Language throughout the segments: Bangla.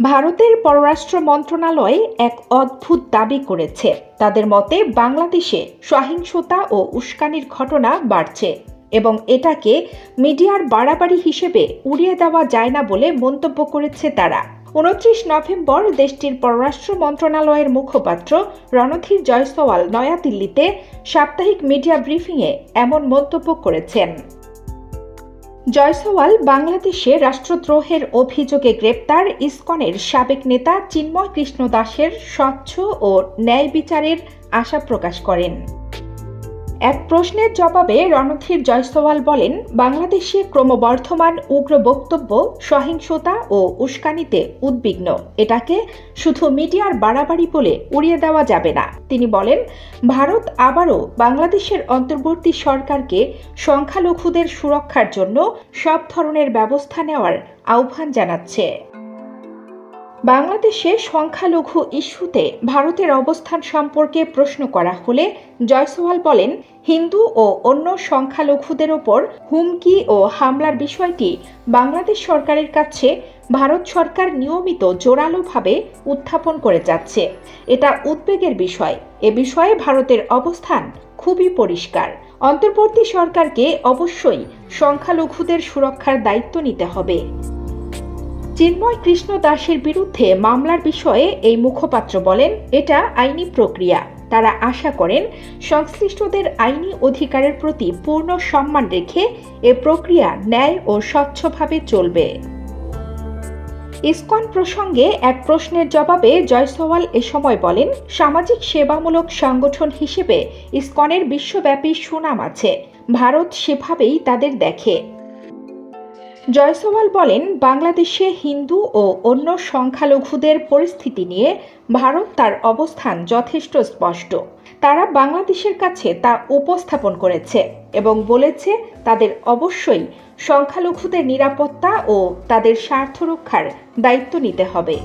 ভারতের পররাষ্ট্র মন্ত্রণালয় এক অদ্ভুত দাবি করেছে। তাদের মতে বাংলাদেশে সহিংসতা ও উস্কানির ঘটনা বাড়ছে এবং এটাকে মিডিয়ার বাড়াবাড়ি হিসেবে উড়িয়ে দেওয়া যায় না বলে মন্তব্য করেছে তারা। 29 নভেম্বর দেশটির পররাষ্ট্র মন্ত্রণালয়ের মুখপাত্র রণধীর জয়সওয়াল নয়াদিল্লিতে সাপ্তাহিক মিডিয়া ব্রিফিংয়ে এমন মন্তব্য করেছেন। জয়সওয়াল বাংলাদেশে রাষ্ট্রদ্রোহের অভিযোগে গ্রেপ্তার ইসকনের সাবেক নেতা চিন্ময় কৃষ্ণ দাসের স্বচ্ছ ও ন্যায় বিচারের আশা প্রকাশ করেন। এক প্রশ্নের জবাবে রণধীর জয়সওয়াল বলেন, বাংলাদেশে ক্রমবর্ধমান উগ্র বক্তব্য, সহিংসতা ও উস্কানিতে উদ্বিগ্ন। এটাকে শুধু মিডিয়ার বাড়াবাড়ি বলে উড়িয়ে দেওয়া যাবে না। তিনি বলেন, ভারত আবারও বাংলাদেশের অন্তর্বর্তী সরকারকে সংখ্যালঘুদের সুরক্ষার জন্য সব ধরনের ব্যবস্থা নেওয়ার আহ্বান জানাচ্ছে। বাংলাদেশে সংখ্যালঘু ইস্যুতে ভারতের অবস্থান সম্পর্কে প্রশ্ন করা হলে জয়সওয়াল বলেন, হিন্দু ও অন্য সংখ্যালঘুদের ওপর হুমকি ও হামলার বিষয়টি বাংলাদেশ সরকারের কাছে ভারত সরকার নিয়মিত জোরালোভাবে উত্থাপন করে যাচ্ছে। এটা উদ্বেগের বিষয়। এ বিষয়ে ভারতের অবস্থান খুবই পরিষ্কার। অন্তর্বর্তী সরকারকে অবশ্যই সংখ্যালঘুদের সুরক্ষার দায়িত্ব নিতে হবে। চিন্ময় কৃষ্ণ দাসের বিরুদ্ধে মামলার বিষয়ে এই মুখপাত্র বলেন, এটা আইনি প্রক্রিয়া। তারা আশা করেন সংশ্লিষ্টদের আইনি অধিকারের প্রতি পূর্ণ সম্মান রেখে এ প্রক্রিয়া ন্যায় ও স্বচ্ছভাবে চলবে। ইসকন প্রসঙ্গে এক প্রশ্নের জবাবে জয়সওয়াল এ সময় বলেন, সামাজিক সেবামূলক সংগঠন হিসেবে ইসকনের বিশ্বব্যাপী সুনাম আছে। ভারত সেভাবেই তাদের দেখে। জয়সওয়াল বলেন, বাংলাদেশে হিন্দু ও অন্য সংখ্যালঘুদের পরিস্থিতি নিয়ে ভারত তার অবস্থান যথেষ্ট স্পষ্ট। তারা বাংলাদেশের কাছে তা উপস্থাপন করেছে এবং বলেছে তাদের অবশ্যই সংখ্যালঘুদের নিরাপত্তা ও তাদের স্বার্থ রক্ষার দায়িত্ব নিতে হবে।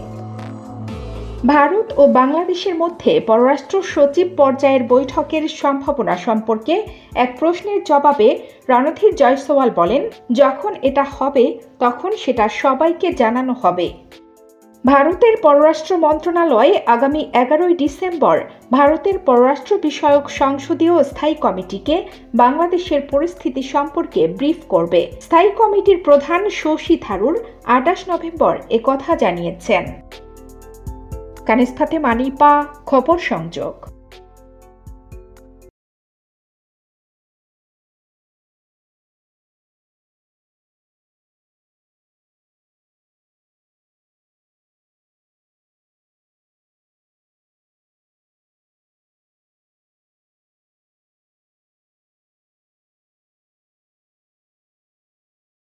ভারত ও বাংলাদেশের মধ্যে পররাষ্ট্র সচিব পর্যায়ের বৈঠকের সম্ভাবনা সম্পর্কে এক প্রশ্নের জবাবে রণধীর জয়সওয়াল বলেন, যখন এটা হবে তখন সেটা সবাইকে জানানো হবে। ভারতের পররাষ্ট্র মন্ত্রণালয় আগামী 11 ডিসেম্বর ভারতের পররাষ্ট্র বিষয়ক সংসদীয় স্থায়ী কমিটিকে বাংলাদেশের পরিস্থিতি সম্পর্কে ব্রিফ করবে। স্থায়ী কমিটির প্রধান শশী থারুর 28 নভেম্বর একথা জানিয়েছেন। কানিজ ফাতেমা আনিপা, খবর সংযোগ।